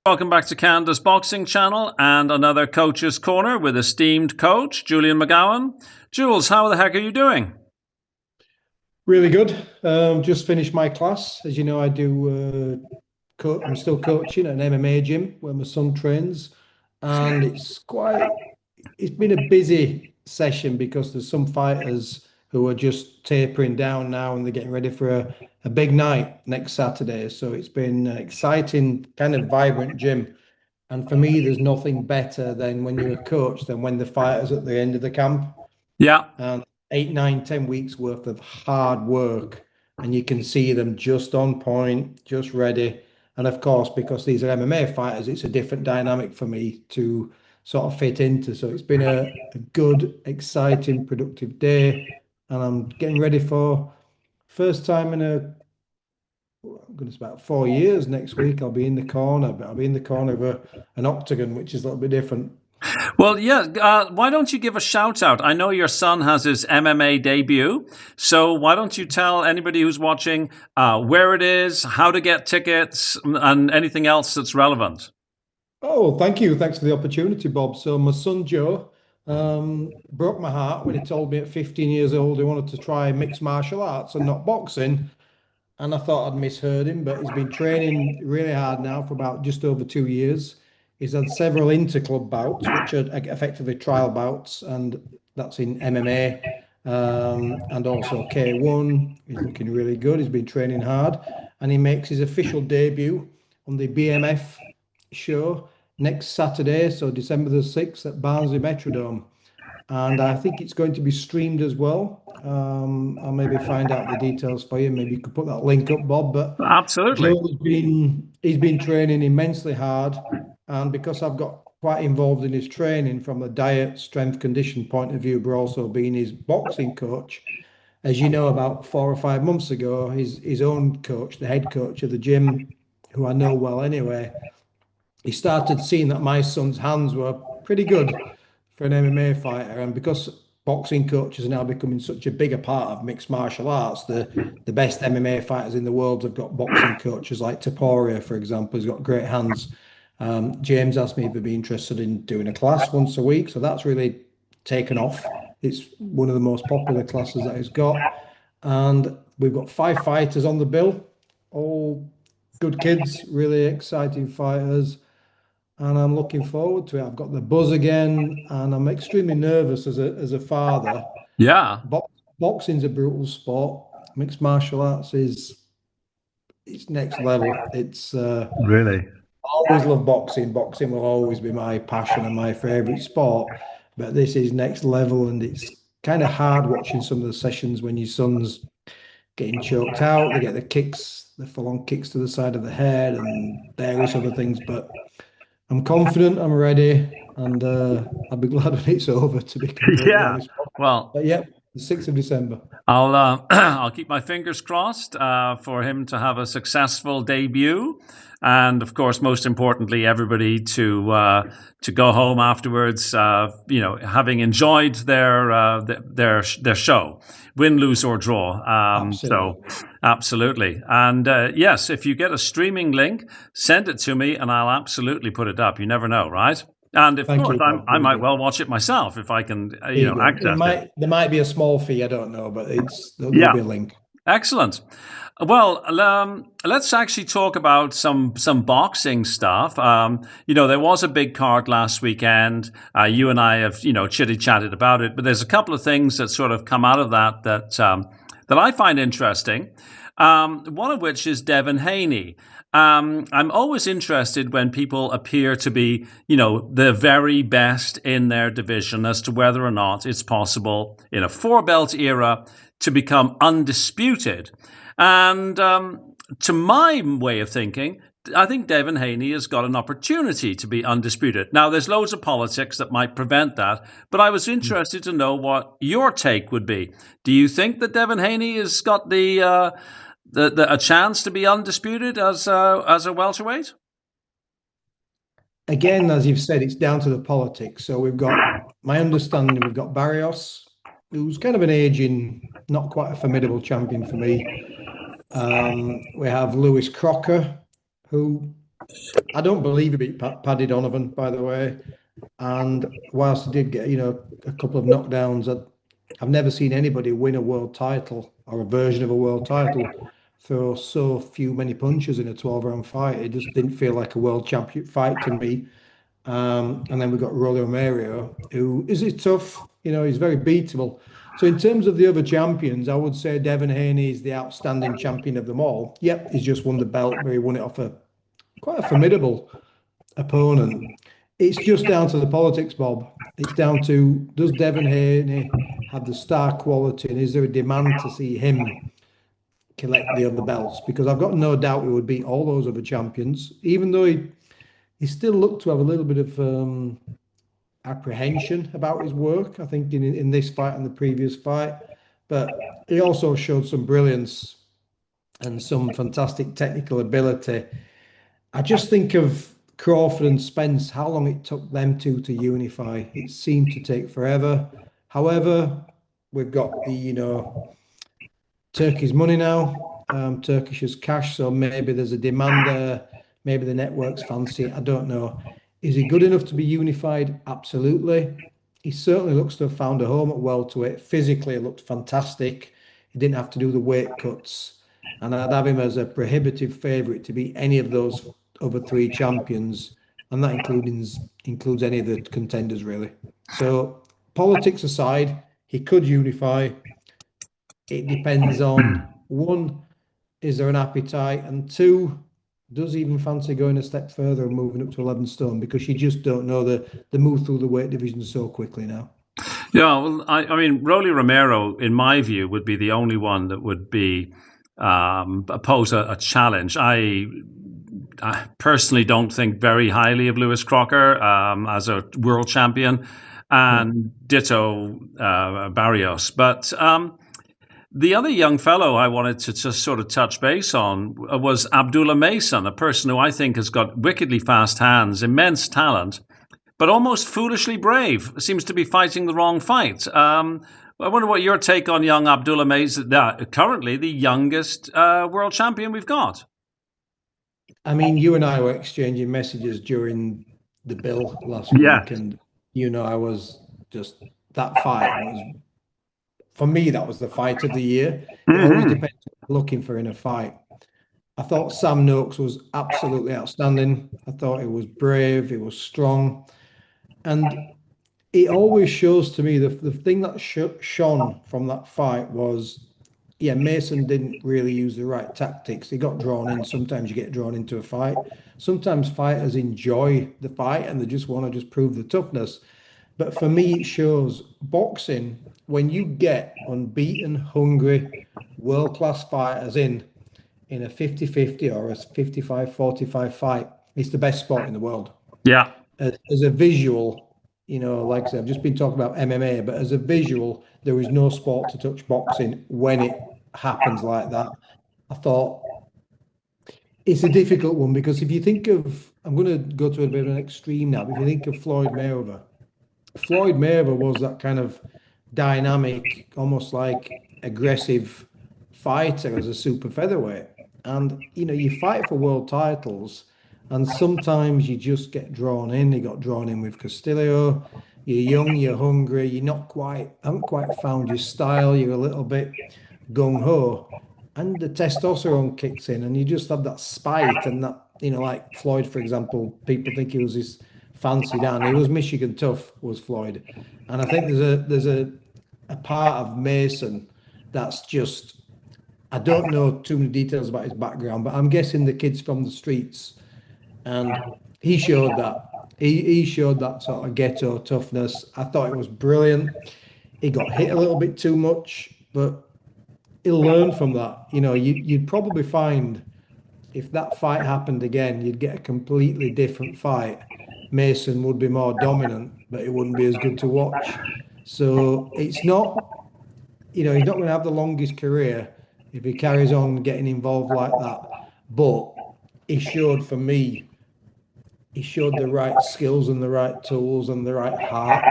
Welcome back to Canada's Boxing Channel and another Coach's Corner with esteemed coach, Julian McGowan. Jules, how the heck are you doing? Really good. Just finished my class. As you know, I do. I'm still coaching at an MMA gym where my son trains, and It's been a busy session because there's some fighters who are just tapering down now, and they're getting ready for a big night next Saturday. So it's been an exciting, kind of vibrant gym. And for me, there's nothing better than when you're a coach than when the fighters at the end of the camp Yeah. and 8, 9, 10 weeks worth of hard work, and you can see them just on point, just ready. And of course, because these are MMA fighters, it's a different dynamic for me to sort of fit into. So it's been a good, exciting, productive day, and I'm getting ready for first time in goodness, about 4 years. Next week I'll be in the corner, but I'll be in the corner of an octagon, which is a little bit different. Well, yeah. Why don't you give a shout out? I know your son has his MMA debut. So why don't you tell anybody who's watching where it is, how to get tickets, and anything else that's relevant? Oh, thank you. Thanks for the opportunity, Bob. So my son Joe broke my heart when he told me at 15 years old he wanted to try mixed martial arts and not boxing. And I thought I'd misheard him, but he's been training really hard now for about just over 2 years. He's had several interclub bouts, which are effectively trial bouts, and that's in MMA and also K1. He's looking really good. He's been training hard, and he makes his official debut on the BMF show next Saturday, so December the 6th at Barnsley Metrodome. And I think it's going to be streamed as well. I'll maybe find out the details for you. Maybe you could put that link up, Bob. But Absolutely. Joe's been training immensely hard, and because I've got quite involved in his training from a diet, strength, condition point of view, but also being his boxing coach. As you know, about 4 or 5 months ago, his own coach, the head coach of the gym, who I know well anyway, he started seeing that my son's hands were pretty good for an MMA fighter. And because boxing coaches are now becoming such a bigger part of mixed martial arts, the best MMA fighters in the world have got boxing coaches like Taporia, for example, he has got great hands. James asked me if I'd be interested in doing a class once a week. So that's really taken off. It's one of the most popular classes that he's got. And we've got 5 fighters on the bill, all good kids, really exciting fighters, and I'm looking forward to it. I've got the buzz again, and I'm extremely nervous as a father. Yeah. Boxing's a brutal sport. Mixed martial arts is it's next level. It's Really. I always love boxing. Boxing will always be my passion and my favorite sport, but this is next level, and it's kind of hard watching some of the sessions when your son's getting choked out. They get the kicks, the full-on kicks to the side of the head, and various other things, but. I'm confident, I'm ready, and I'll be glad when it's over, to be completely Yeah. honest. Well, But yeah, the 6th of December. I'll keep my fingers crossed for him to have a successful debut, and of course, most importantly, everybody to go home afterwards, having enjoyed their show, win, lose or draw. So Absolutely. absolutely, and yes, if you get a streaming link, send it to me, and I'll absolutely put it up. You never know, right? And of Thank course, you, Bob. I Will might do. well watch it myself if I can, There you go. It access it. might there might be a small fee, I don't know, but there'll Yeah. be a link. Excellent. Well, let's actually talk about some boxing stuff. There was a big card last weekend. You and I have chitty chatted about it, but there's a couple of things that sort of come out of that I find interesting. One of which is Devin Haney. I'm always interested when people appear to be, the very best in their division as to whether or not it's possible in a four belt era to become undisputed. And to my way of thinking, I think Devin Haney has got an opportunity to be undisputed. Now, there's loads of politics that might prevent that, but I was interested to know what your take would be. Do you think that Devin Haney has got a chance to be undisputed as a welterweight? Again, as you've said, it's down to the politics. So my understanding, we've got Barrios, who's kind of an aging, not quite a formidable champion for me. We have Lewis Crocker, who I don't believe he beat Paddy Donovan, by the way. And whilst he did get, a couple of knockdowns, I've never seen anybody win a world title or a version of a world title throw so few many punches in a 12-round fight. It just didn't feel like a world champion fight to me. And then we've got Rolly Romero, who is it tough, he's very beatable. So in terms of the other champions, I would say Devin Haney is the outstanding champion of them all. Yep, he's just won the belt, but he won it off a quite a formidable opponent. It's just down to the politics, Bob. It's down to, does Devin Haney have the star quality, and is there a demand to see him collect the other belts? Because I've got no doubt he would beat all those other champions, even though he still looked to have a little bit of apprehension about his work, I think, in this fight and the previous fight. But he also showed some brilliance and some fantastic technical ability. I just think of Crawford and Spence, how long it took them two to unify. It seemed to take forever. However, we've got the, Turkey's money now, Turkish is cash, so maybe there's a demand there. Maybe the networks fancy it. I don't know. Is he good enough to be unified? Absolutely. He certainly looks to have found a home at welterweight. Physically, he looked fantastic. He didn't have to do the weight cuts. And I'd have him as a prohibitive favourite to beat any of those other three champions. And that includes any of the contenders, really. So, politics aside, he could unify. It depends on one, is there an appetite? And two, does he even fancy going a step further and moving up to 11 stone? Because you just don't know the move through the weight division so quickly now. Yeah, well, I mean, Rolly Romero, in my view, would be the only one that would be pose a challenge. I personally don't think very highly of Lewis Crocker as a world champion, Yeah. and ditto Barrios. But the other young fellow I wanted to just sort of touch base on was Abdullah Mason, a person who I think has got wickedly fast hands, immense talent, but almost foolishly brave. Seems to be fighting the wrong fight. I wonder what your take on young Abdullah Mason, currently the youngest world champion we've got. I mean, you and I were exchanging messages during the bill last Yeah. week, and I was just that fight was for me, that was the fight of the year. It always Mm-hmm. depends what you're looking for in a fight. I thought Sam Noakes was absolutely outstanding. I thought he was brave, he was strong. And it always shows to me the thing that shone from that fight was, yeah, Mason didn't really use the right tactics. He got drawn in. Sometimes you get drawn into a fight. Sometimes fighters enjoy the fight and they just want to just prove the toughness. But for me, it shows boxing, when you get unbeaten, hungry, world-class fighters in a 50-50 or a 55-45 fight, it's the best sport in the world. Yeah. As a visual, like I said, I've just been talking about MMA, but as a visual, there is no sport to touch boxing when it happens like that. I thought it's a difficult one because if you think of, I'm going to go to a bit of an extreme now, but if you think of Floyd Mayweather was that kind of dynamic, almost like aggressive fighter as a super featherweight. And you fight for world titles, and sometimes you just get drawn in. You got drawn in with Castillo. You're young, you're hungry, haven't quite found your style. You're a little bit gung ho, and the testosterone kicks in, and you just have that spite and that like Floyd, for example. People think he was this fancy Dan. He was Michigan tough, was Floyd, and I think there's a part of Mason that's just, I don't know too many details about his background, but I'm guessing the kid's from the streets, and he showed that. He showed that sort of ghetto toughness. I thought it was brilliant. He got hit a little bit too much, but he'll learn from that. You'd probably find if that fight happened again, you'd get a completely different fight. Mason would be more dominant, but it wouldn't be as good to watch. So it's not, he's not going to have the longest career if he carries on getting involved like that. But he showed for me, he showed the right skills and the right tools and the right heart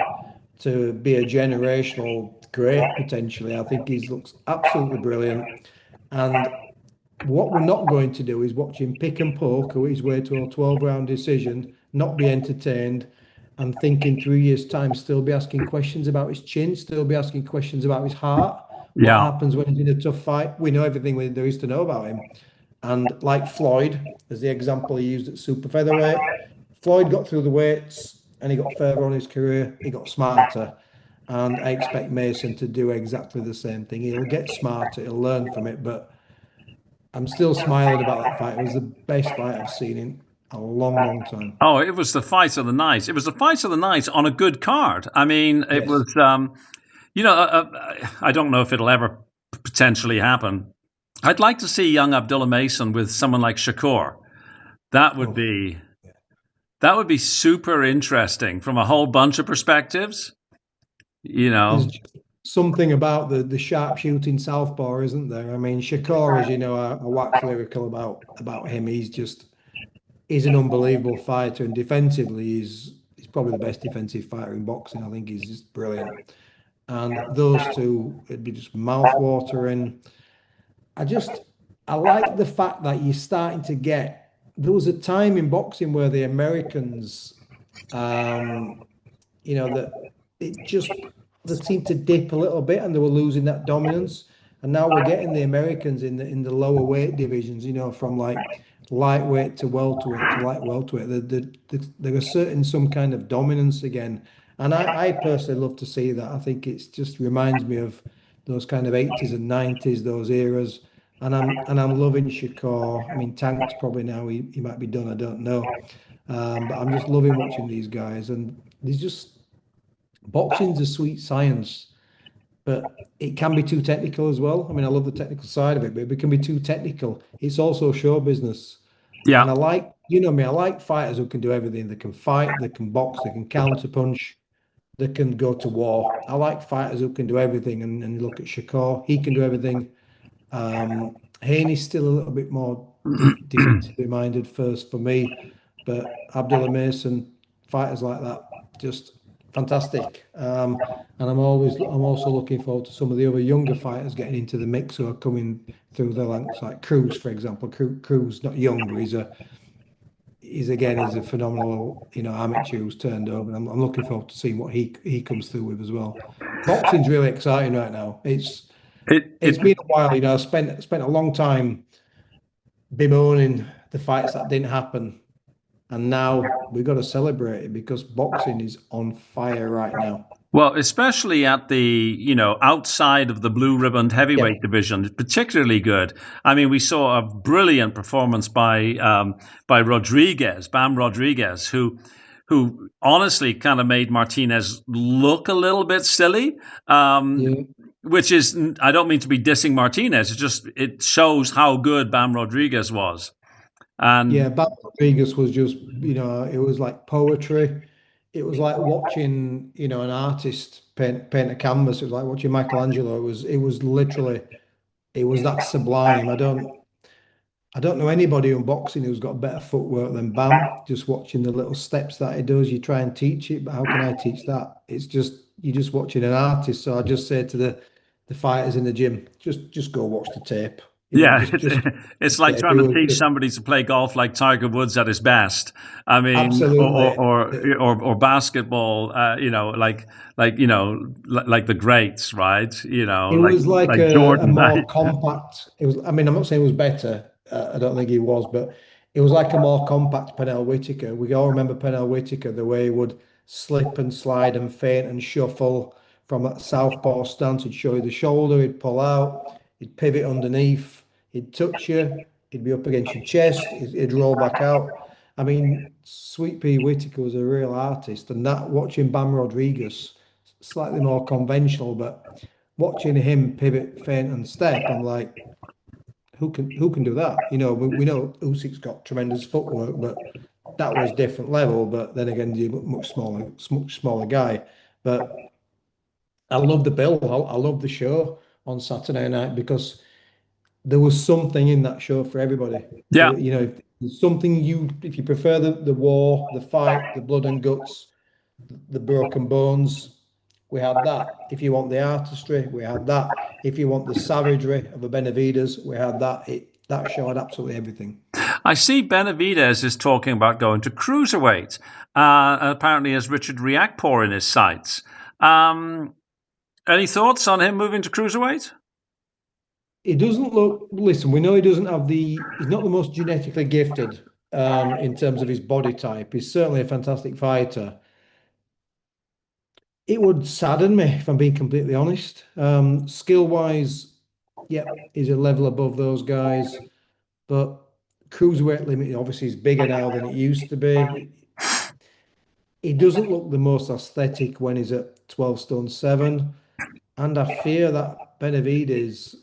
to be a generational great potentially. I think he looks absolutely brilliant. And What we're not going to do is watch him pick and poke his way to a 12-round decision, not be entertained, and think in 3 years' time still be asking questions about his chin, still be asking questions about his heart. What Yeah. happens when he's in a tough fight? We know everything there is to know about him. And like Floyd, as the example he used at super featherweight, Floyd got through the weights and he got further on his career. He got smarter. And I expect Mason to do exactly the same thing. He'll get smarter, he'll learn from it. But I'm still smiling about that fight. It was the best fight I've seen in a long, long time. Oh, it was the fight of the night. It was the fight of the night on a good card. I mean, it Yes. was, I don't know if it'll ever potentially happen. I'd like to see young Abdullah Mason with someone like Shakur. That would Oh, be that would be super interesting from a whole bunch of perspectives. You there's know, just something about the sharpshooting southpaw, isn't there? I mean, Shakur, as you know, I wax lyrical about him. He's an unbelievable fighter, and defensively, he's probably the best defensive fighter in boxing. I think he's just brilliant. And those two, it'd be just mouth watering. I just I like the fact that you're starting to get. There was a time in boxing where the Americans, um, that it just they seemed to dip a little bit and they were losing that dominance. And now we're getting the Americans in the lower weight divisions, from like lightweight to welterweight to light welterweight. They're asserting some kind of dominance again. And I personally love to see that. I think it's just reminds me of those kind of 80s and 90s, those eras. And I'm loving Shakur. I mean, Tank's probably now he might be done, I don't know. But I'm just loving watching these guys. And there's just boxing's a sweet science, but it can be too technical as well. I mean, I love the technical side of it, but it can be too technical. It's also show business. And yeah, I like, me, I like fighters who can do everything. They can fight, they can box, they can counter punch, they can go to war. I like fighters who can do everything. And you look at Shakur, he can do everything. Haney's still a little bit more defensively minded first for me, but Abdullah Mason, fighters like that, just fantastic. And I'm also looking forward to some of the other younger fighters getting into the mix who are coming through the ranks, like Cruz, for example. Cruz, not young, but he's a phenomenal, amateur who's turned over. And I'm looking forward to seeing what he comes through with as well. Boxing's really exciting right now. It's it been a while, I spent a long time bemoaning the fights that didn't happen, and now we've got to celebrate it because boxing is on fire right now. Well, especially at the, outside of the blue ribboned Yeah, heavyweight division, it's particularly good. I mean, we saw a brilliant performance by Rodriguez, Bam Rodriguez, who honestly kind of made Martinez look a little bit silly. yeah, Which is, I don't mean to be dissing Martinez. It's just it shows how good Bam Rodriguez was. yeah. And Bat Rodriguez was just, it was like poetry. It was like watching, an artist paint a canvas. It was like watching Michelangelo. It was literally, it was that sublime. I don't know anybody in boxing who's got better footwork than Bam. Just watching the little steps that he does, you try and teach it, but how can I teach that? It's just you're just watching an artist. So I just say to the fighters in the gym, just go watch the tape. yeah, Just it's like tape. trying to teach somebody to play golf like Tiger Woods at his best. I mean, Absolutely. or basketball. Like the greats, right? It was like Like a Jordan. more compact. It was. I mean, I'm not saying it was better. I don't think he was, but it was like a more compact Pernell Whitaker. We all remember Pernell Whitaker, the way he would slip and slide and feint and shuffle from that southpaw stance. He'd show you the shoulder, he'd pull out, he'd pivot underneath, he'd touch you, he'd be up against your chest, he'd roll back out. I mean, Sweet Pea Whitaker was a real artist, and that watching Bam Rodriguez, slightly more conventional, but watching him pivot, feint, and step, I'm like, who can do that? We know Usyk's got tremendous footwork, but that was different level. But then again, he's a much smaller guy. But I love the bill. I love the show on Saturday night because there was something in that show for everybody. Yeah, If there's something if you prefer the war, the fight, the blood and guts, the broken bones, we had that. If you want the artistry, we had that. If you want the savagery of a Benavides, we had that. that show had absolutely everything. I see Benavidez is talking about going to cruiserweight. Apparently, has Richard Riakporhe in his sights. Um, any thoughts on him moving to cruiserweight? He doesn't look, listen, we know he doesn't have he's not the most genetically gifted in terms of his body type. He's certainly a fantastic fighter. It would sadden me if I'm being completely honest. Skill wise, yep, he's a level above those guys, but cruiserweight limit obviously is bigger now than it used to be. He doesn't look the most aesthetic when he's at 12 stone 7. And I fear that Benavides,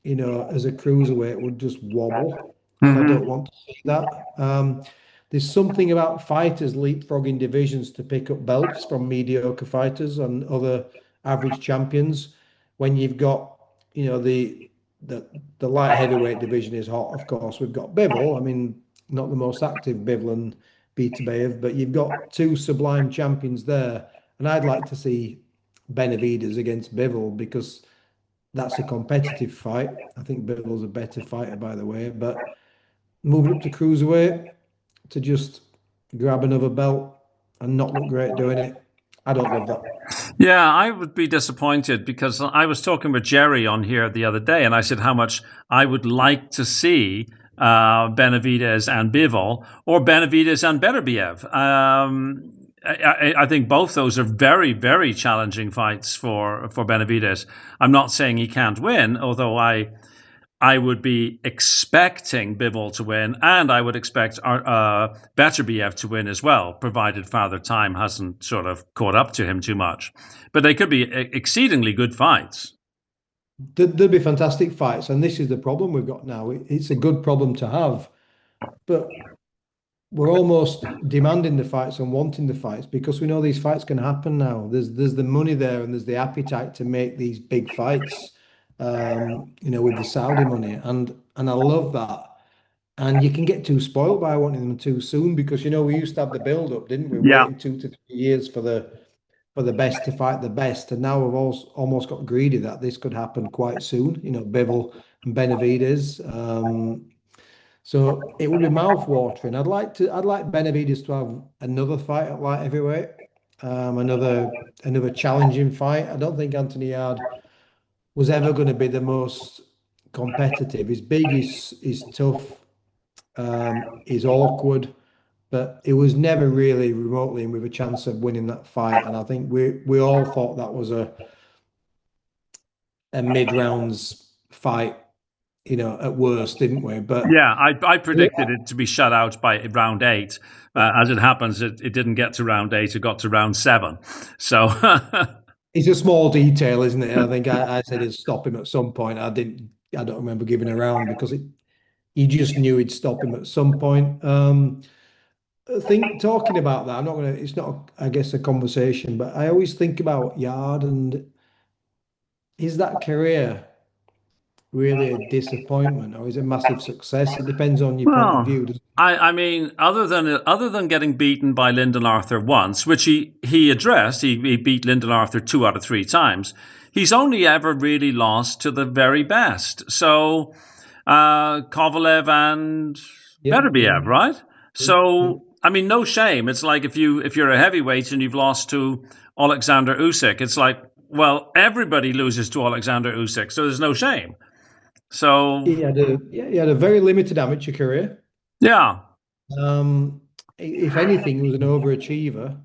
as a cruiserweight would just wobble. And I don't Mm-hmm. want to see that. There's something about fighters leapfrogging divisions to pick up belts from mediocre fighters and other average champions. When you've got, the the light heavyweight division is hot, of course. We've got Bivol. I mean, not the most active Bivol and Beterbiev, but you've got two sublime champions there. And I'd like to see Benavides against Bivol because that's a competitive fight. I think Bivol's a better fighter, by the way. But moving up to cruiserweight to just grab another belt and not look great doing it, I don't love that. Yeah, I would be disappointed because I was talking with Jerry on here the other day, and I said how much I would like to see Benavides and Bivol, or Benavides and Beterbiev. I think both those are very, very challenging fights for Benavides. I'm not saying he can't win, although I would be expecting Bivol to win, and I would expect Beterbiev to win as well, provided Father Time hasn't sort of caught up to him too much. But they could be exceedingly good fights. There'll be fantastic fights, and this is the problem we've got now. It's a good problem to have, but we're almost demanding the fights and wanting the fights because we know these fights can happen now. There's the money there and there's the appetite to make these big fights, with the Saudi money, and I love that. And you can get too spoiled by wanting them too soon because we used to have the build up, didn't we? Yeah, Waiting 2 to 3 years for the best to fight the best, and now we've almost got greedy that this could happen quite soon. Bivol and Benavides. So it would be mouth-watering. I'd like Benavides to have another fight at light heavyweight, another challenging fight. I don't think Anthony Yard was ever going to be the most competitive. He's big, he's tough, he's awkward, but he was never really remotely with a chance of winning that fight. And I think we all thought that was a mid-rounds fight, at worst, didn't we? But yeah. I predicted it to be shut out by round eight. As it happens, it didn't get to round eight; it got to round seven. So it's a small detail, isn't it? I think I said he'd stop him at some point. I don't remember giving a round because you just knew he'd stop him at some point. I think talking about that, I'm not gonna. It's not, I guess, a conversation, but I always think about Yard and is that career really a disappointment or is it a massive success? It depends on your point of well, view. I mean, other than getting beaten by Lyndon Arthur once, which he addressed, he beat Lyndon Arthur 2 out of 3 times. He's only ever really lost to the very best. So Kovalev and Yep, yeah, Beterbiev, right? yeah. So I mean, no shame. It's like if you're a heavyweight and you've lost to Alexander Usyk, it's like, well, everybody loses to Alexander Usyk, so there's no shame. So He had a very limited amateur career. yeah, If anything, he was an overachiever.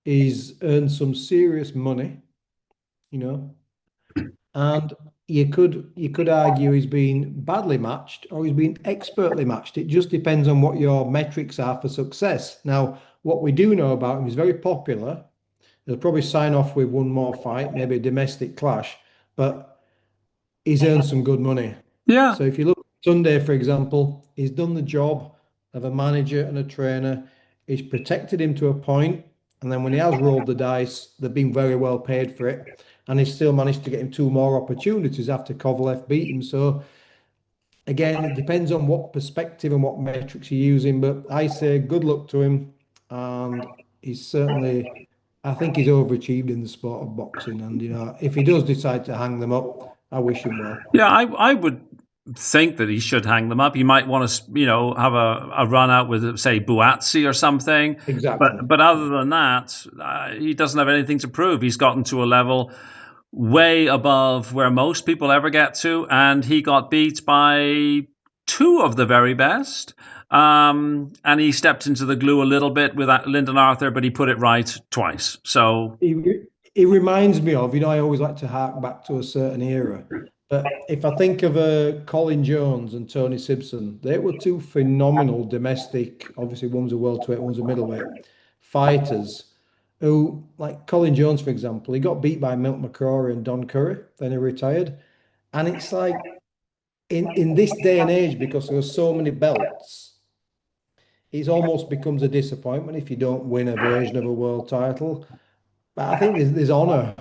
He's earned some serious money, you know, and you could argue he's been badly matched or he's been expertly matched. It just depends on what your metrics are for success. Now, what we do know about him is very popular. He'll probably sign off with one more fight, maybe a domestic clash, but he's earned some good money. yeah. So if you look at Sunday, for example, he's done the job of a manager and a trainer. He's protected him to a point, and then when he has rolled the dice, they've been very well paid for it. And he's still managed to get him two more opportunities after Kovalev beat him. So again, it depends on what perspective and what metrics you're using. But I say good luck to him. And he's certainly, I think he's overachieved in the sport of boxing. And if he does decide to hang them up, I wish him well. Yeah, I would think that he should hang them up. He might want to, have a run out with, say, Buatsi or something. Exactly. But other than that, he doesn't have anything to prove. He's gotten to a level way above where most people ever get to, and he got beat by two of the very best. And he stepped into the glue a little bit with Lyndon Arthur, but he put it right twice. So He reminds me of, I always like to hark back to a certain era. But if I think of Colin Jones and Tony Simpson, they were two phenomenal domestic, obviously one's a welterweight, one's a middleweight, fighters who, like Colin Jones, for example, he got beat by Milt McCrory and Don Curry, then he retired. And it's like in this day and age, because there are so many belts, it almost becomes a disappointment if you don't win a version of a world title. But I think there's honour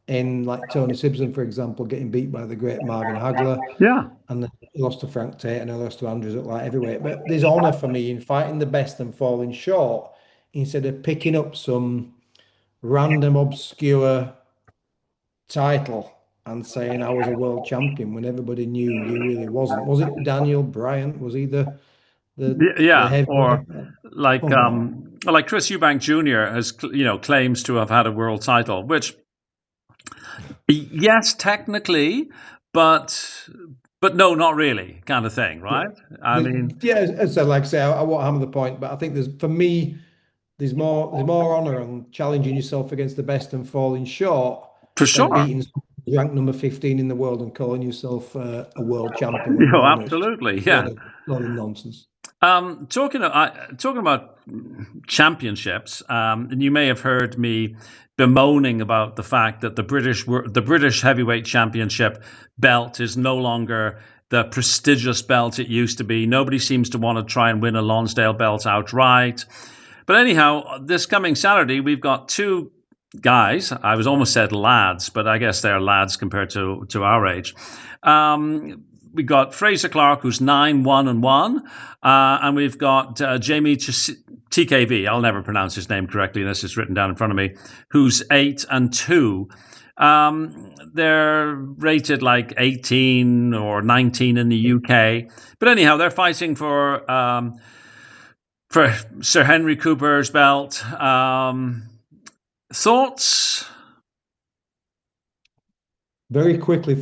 in like Tony Simpson, for example, getting beat by the great Marvin Hagler, yeah, and then he lost to Frank Tate and he lost to Andrews at light heavyweight. But there's honour for me in fighting the best and falling short instead of picking up some random obscure title and saying I was a world champion when everybody knew you really wasn't. Was it Daniel Bryant? Was he the yeah, heavyweight? or like Come on. like Chris Eubank Jr. has claims to have had a world title, which yes, technically, but no, not really, kind of thing, Yeah. right? I mean, Yeah, as I like I say, I won't hammer the point, but I think there's for me, there's more honour on challenging yourself against the best and falling short for than sure. beating rank number 15 in the world and calling yourself a world champion when you're on it. It's Absolutely, a yeah. lot of nonsense. Talking about championships, and you may have heard me bemoaning about the fact that the British heavyweight championship belt is no longer the prestigious belt it used to be. Nobody seems to want to try and win a Lonsdale belt outright. But anyhow, this coming Saturday, we've got two guys. I was almost said lads, but I guess they're lads compared to our age. We got Fraser Clarke, who's 9-1-1, and we've got Jamie TKV. I'll never pronounce his name correctly unless it's written down in front of me. Who's 8-2. They're rated like 18 or 19 in the UK, but anyhow, they're fighting for Sir Henry Cooper's belt. Thoughts? Very quickly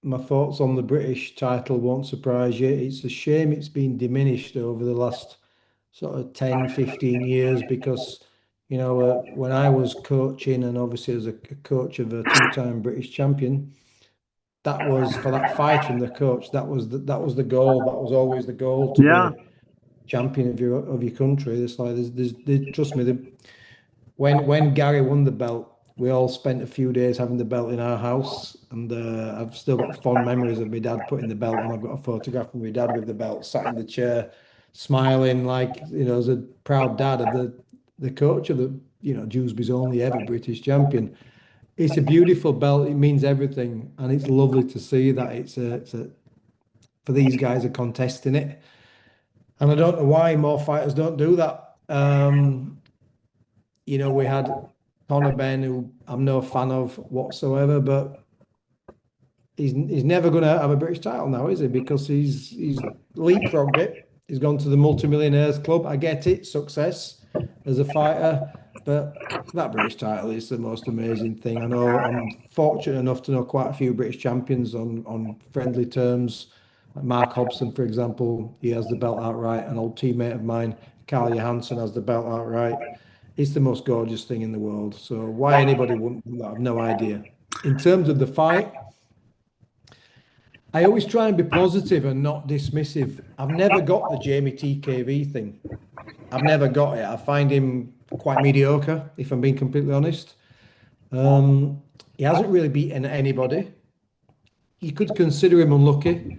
my thoughts on the British title won't surprise you. It's a shame it's been diminished over the last sort of 10, 15 years because, when I was coaching and obviously as a coach of a two-time British champion, that was for that fighter and the coach, that was the goal. That was always the goal to Yeah, be champion of your country. It's like trust me, when Gary won the belt, we all spent a few days having the belt in our house, and I've still got fond memories of my dad putting the belt on. I've got a photograph of my dad with the belt, sat in the chair, smiling like as a proud dad of the coach of the Dewsbury's only ever British champion. It's a beautiful belt. It means everything, and it's lovely to see that it's a for these guys are contesting it. And I don't know why more fighters don't do that. We had Conor Benn, who I'm no fan of whatsoever, but he's never going to have a British title now, is he? Because he's leapfrogged it. He's gone to the multimillionaires club. I get it, success as a fighter, but that British title is the most amazing thing. I know I'm fortunate enough to know quite a few British champions on friendly terms. Like Mark Hobson, for example, he has the belt outright. An old teammate of mine, Carl Johansson, has the belt outright. It's the most gorgeous thing in the world. So why anybody wouldn't do that, I've no idea. In terms of the fight, I always try and be positive and not dismissive. I've never got the Jamie TKV thing. I've never got it. I find him quite mediocre, if I'm being completely honest. He hasn't really beaten anybody. You could consider him unlucky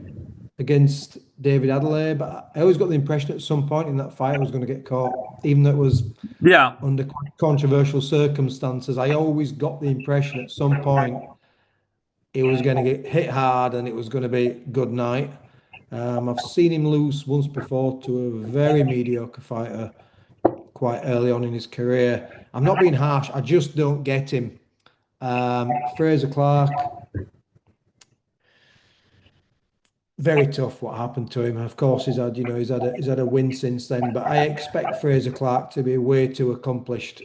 against David Adelaide, but I always got the impression at some point in that fight I was going to get caught, even though it was yeah, under controversial circumstances. I always got the impression at some point he was going to get hit hard and it was going to be good night. I've seen him lose once before to a very mediocre fighter quite early on in his career. I'm not being harsh, I just don't get him. Fraser Clarke, very tough what happened to him. Of course, he's had a win since then, but I expect Fraser Clarke to be way too accomplished,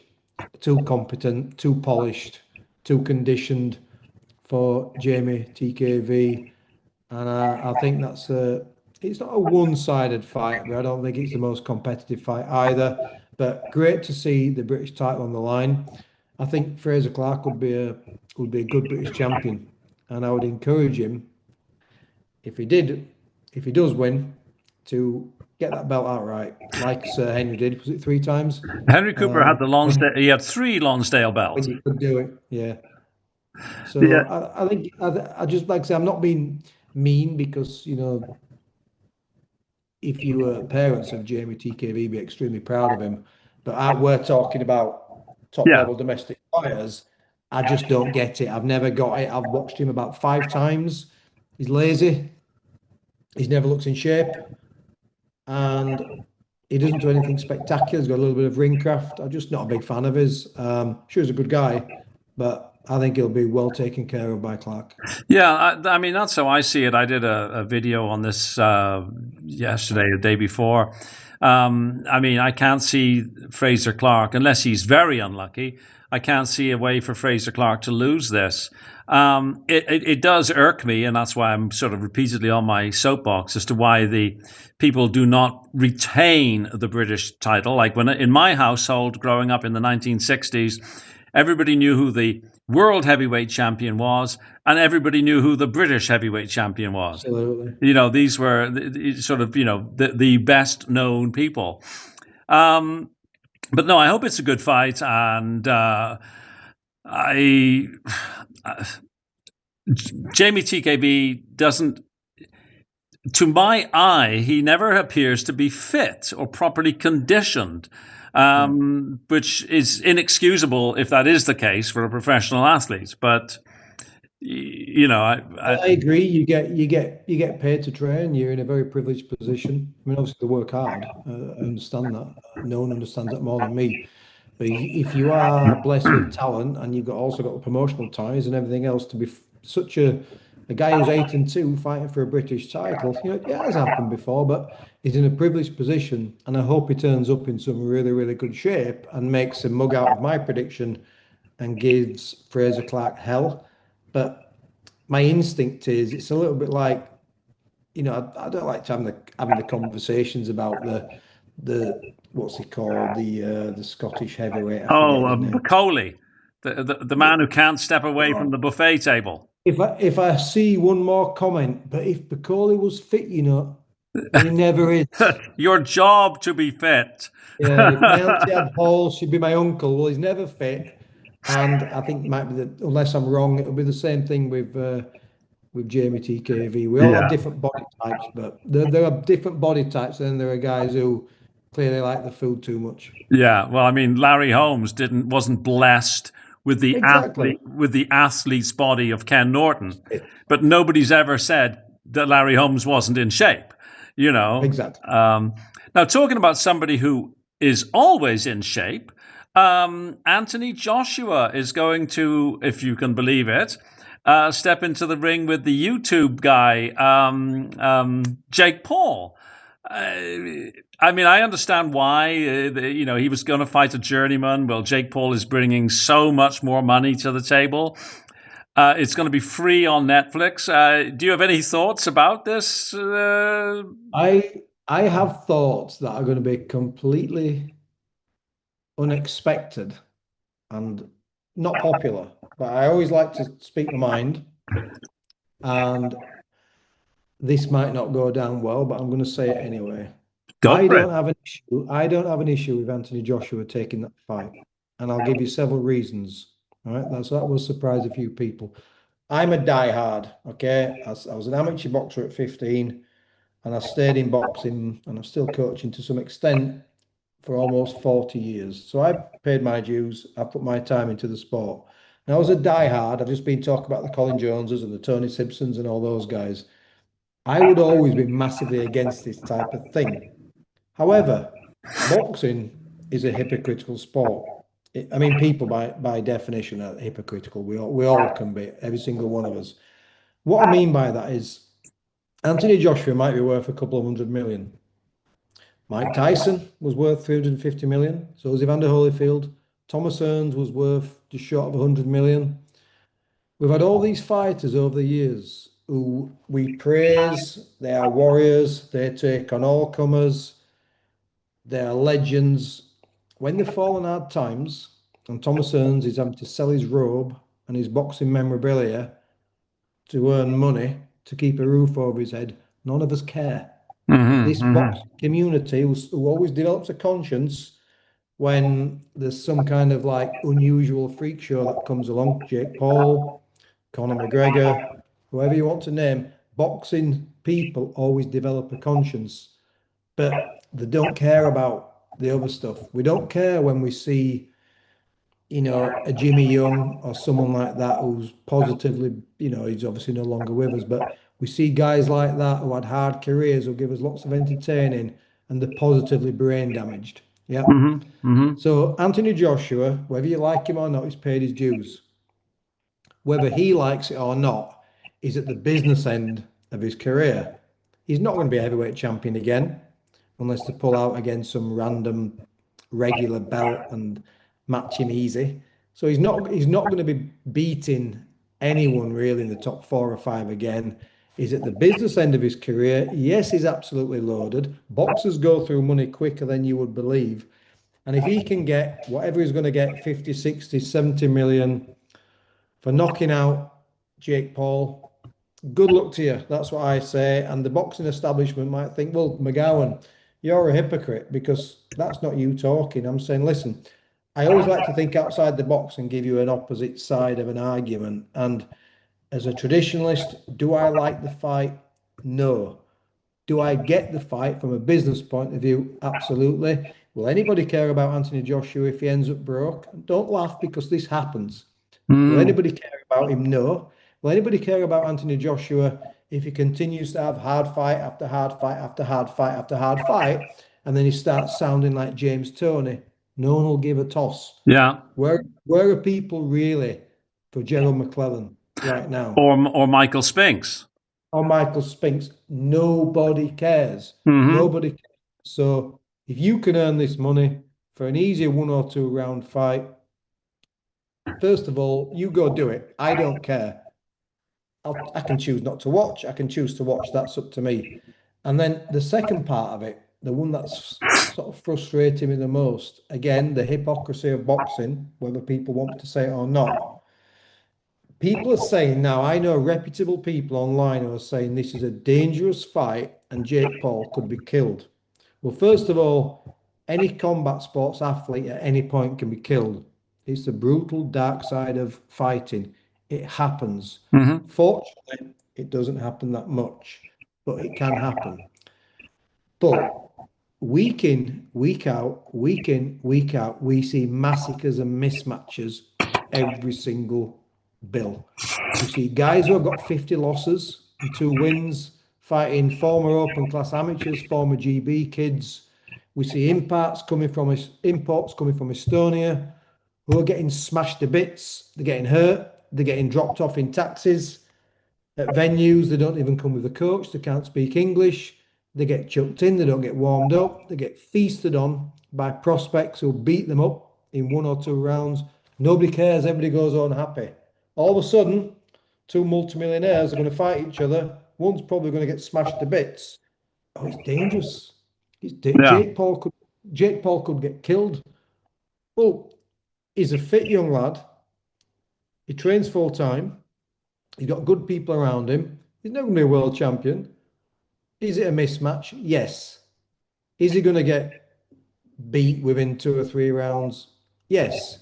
too competent, too polished, too conditioned for Jamie TKV. And I think it's not a one-sided fight, but I don't think it's the most competitive fight either. But great to see the British title on the line. I think Fraser Clarke would be a good British champion, and I would encourage him if he does win, to get that belt outright, like Sir Henry did. Was it 3 times? Henry Cooper had the When Lonsdale. He had 3 Lonsdale belts. you could do it, yeah. Yeah, So I think I just like to say I'm not being mean because if you were parents of Jamie TKV, be extremely proud of him. But we're talking about top yeah. level domestic fighters. I just don't get it. I've never got it. I've watched him about 5 times. He's lazy. He's never looks in shape, and he doesn't do anything spectacular. He's got a little bit of ring craft. I'm just not a big fan of his. Sure, he's a good guy, but I think he'll be well taken care of by Clarke. Yeah, I mean that's how I see it. I did a video on this yesterday, the day before. I mean, I can't see Fraser Clarke unless he's very unlucky. I can't see a way for Fraser Clarke to lose this. It does irk me, and that's why I'm sort of repeatedly on my soapbox as to why the people do not retain the British title. Like when in my household, growing up in the 1960s, everybody knew who the world heavyweight champion was, and everybody knew who the British heavyweight champion was. Absolutely. These were sort of, the best known people. But no, I hope it's a good fight, and I Jamie TKB doesn't. To my eye, he never appears to be fit or properly conditioned, which is inexcusable if that is the case for a professional athlete. But I agree. You get paid to train. You're in a very privileged position. I mean, obviously, they work hard. I understand that. No one understands that more than me. But if you are blessed with talent and you've also got the promotional ties and everything else to be such a guy who's 8-2 fighting for a British title, it has happened before, but he's in a privileged position, and I hope he turns up in some really, really good shape and makes a mug out of my prediction and gives Fraser Clarke hell. But my instinct is it's a little bit like, I don't like to having the conversations about the what's he called, the Scottish heavyweight. I forget his name. Coley, the man who can't step away from the buffet table. If I see one more comment, but if Bacoli was fit, he never is. Your job to be fit. Yeah, if my auntie had balls, she'd be my uncle. Well, he's never fit, and I think it might be unless I'm wrong, it'll be the same thing with Jamie TKV. We all have different body types, but there are different body types, and there are guys who clearly like the food too much. Yeah, well, I mean, Larry Holmes wasn't blessed with the athlete's body of Ken Norton, but nobody's ever said that Larry Holmes wasn't in shape. Exactly. Now, talking about somebody who is always in shape, Anthony Joshua is going to, if you can believe it, step into the ring with the YouTube guy, Jake Paul. I mean, I understand why, he was going to fight a journeyman. Well, Jake Paul is bringing so much more money to the table. It's going to be free on Netflix. Do you have any thoughts about this? I have thoughts that are going to be completely unexpected and not popular, but I always like to speak my mind, and this might not go down well, but I'm going to say it anyway. I don't have an issue with Anthony Joshua taking that fight, and I'll give you several reasons. All right, that will surprise a few people. I'm a diehard. Okay, I was an amateur boxer at 15, and I stayed in boxing, and I'm still coaching to some extent for almost 40 years. So I paid my dues. I put my time into the sport. And I was a diehard. I've just been talking about the Colin Joneses and the Tony Simpsons and all those guys. I would always be massively against this type of thing. However, boxing is a hypocritical sport. I mean, people by definition are hypocritical. We all can be, every single one of us. What I mean by that is Anthony Joshua might be worth a couple of 100 million. Mike Tyson was worth 350 million. So was Evander Holyfield. Thomas Hearns was worth just short of 100 million. We've had all these fighters over the years who we praise. They are warriors. They take on all comers. They are legends. When they fall on hard times, and Thomas Hearns is having to sell his robe and his boxing memorabilia to earn money to keep a roof over his head, none of us care. Hmm. This boxing community who always develops a conscience when there's some kind of like unusual freak show that comes along, Jake Paul, Conor McGregor, whoever you want to name, boxing people always develop a conscience, but they don't care about the other stuff. We don't care when we see, a Jimmy Young or someone like that who's positively, he's obviously no longer with us, but we see guys like that who had hard careers who give us lots of entertaining and they're positively brain damaged. Yeah. Hmm. Hmm. So Anthony Joshua, whether you like him or not, he's paid his dues. Whether he likes it or not, is at the business end of his career. He's not going to be a heavyweight champion again, unless to pull out against some random regular belt and match him easy. So he's not going to be beating anyone really in the top 4 or 5 again. He's at the business end of his career. Yes, he's absolutely loaded. Boxers go through money quicker than you would believe. And if he can get whatever he's going to get, 50, 60, 70 million for knocking out Jake Paul, good luck to you. That's what I say. And the boxing establishment might think, well, McGowan, you're a hypocrite because that's not you talking. I'm saying, listen, I always like to think outside the box and give you an opposite side of an argument. And as a traditionalist, do I like the fight? No. Do I get the fight from a business point of view? Absolutely. Will anybody care about Anthony Joshua if he ends up broke? Don't laugh because this happens. Will Hmm. anybody care about him? No. Will anybody care about Anthony Joshua if he continues to have hard fight after hard fight after hard fight after hard fight, and then he starts sounding like James Toney? No one will give a toss. Yeah. Where are people really for Gerald McClellan right now? Or Michael Spinks. Or Michael Spinks? Nobody cares. Hmm. Nobody cares. So if you can earn this money for an easy 1 or 2 round fight, first of all, you go do it. I don't care. I can choose not to watch. I can choose to watch. That's up to me. And then the second part of it, the one that's sort of frustrating me the most, again, the hypocrisy of boxing, whether people want to say it or not. People are saying now, I know reputable people online who are saying this is a dangerous fight and Jake Paul could be killed. Well, first of all, any combat sports athlete at any point can be killed. It's the brutal dark side of fighting. It happens. Hmm. Fortunately, it doesn't happen that much, but it can happen. But week in, week out, week in, week out, we see massacres and mismatches every single bill. We see guys who have got 50 losses and 2 wins fighting former open class amateurs, former GB kids. We see imports coming from Estonia who are getting smashed to bits. They're getting hurt. They're getting dropped off in taxis at venues. They don't even come with a coach. They can't speak English. They get chucked in. They don't get warmed up. They get feasted on by prospects who beat them up in 1 or 2 rounds. Nobody cares. Everybody goes on happy. All of a sudden, two multimillionaires are going to fight each other. One's probably going to get smashed to bits. Oh, it's dangerous. Yeah. Jake Paul could get killed. Well, he's a fit young lad. He trains full time. He's got good people around him. He's never going to be a world champion. Is it a mismatch? Yes. Is he going to get beat within 2 or 3 rounds? Yes.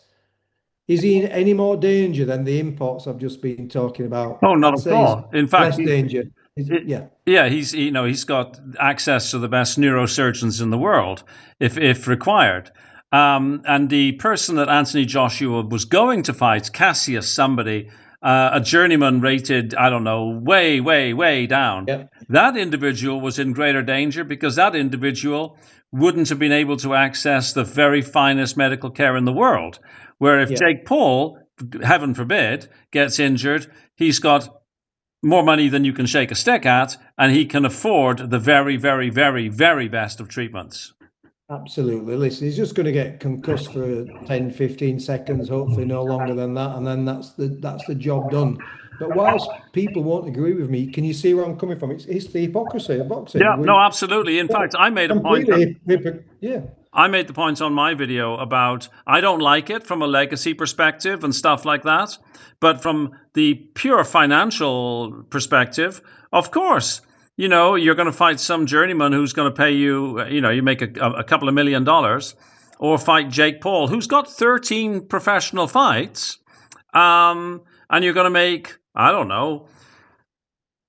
Is he in any more danger than the imports I've just been talking about? Oh, not I'd at say he's all. In fact, less danger. it, Yeah, yeah, he's got access to the best neurosurgeons in the world if required. And the person that Anthony Joshua was going to fight, Cassius, somebody, a journeyman rated, I don't know, way, way, way down. yeah, That individual was in greater danger because that individual wouldn't have been able to access the very finest medical care in the world. Where if yeah, Jake Paul, heaven forbid, gets injured, he's got more money than you can shake a stick at, and he can afford the very, very, very, very best of treatments. Absolutely. Listen, he's just going to get concussed for 10, 15 seconds, hopefully no longer than that, and then that's the job done. But whilst people won't agree with me, can you see where I'm coming from? It's the hypocrisy of Yeah, boxing. no, We absolutely. In fact, I made a point. completely, yeah, I made the points on my video about I don't like it from a legacy perspective and stuff like that. But from the pure financial perspective, of course, you're going to fight some journeyman who's going to pay you, you make a couple of $1 million, or fight Jake Paul, who's got 13 professional fights. And you're going to make, I don't know,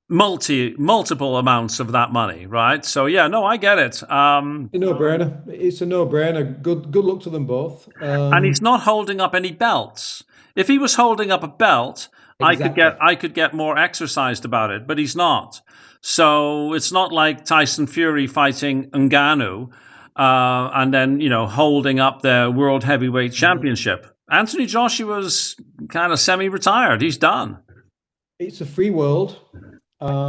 multiple amounts of that money, right? So yeah, no, I get it. a no-brainer. It's a no-brainer. Good luck to them both. And he's not holding up any belts. If he was holding up a belt, Exactly. I could get more exercised about it, but he's not. So it's not like Tyson Fury fighting Ngannou, and then holding up the world heavyweight championship. Anthony Joshua's kind of semi-retired. He's done. It's a free world.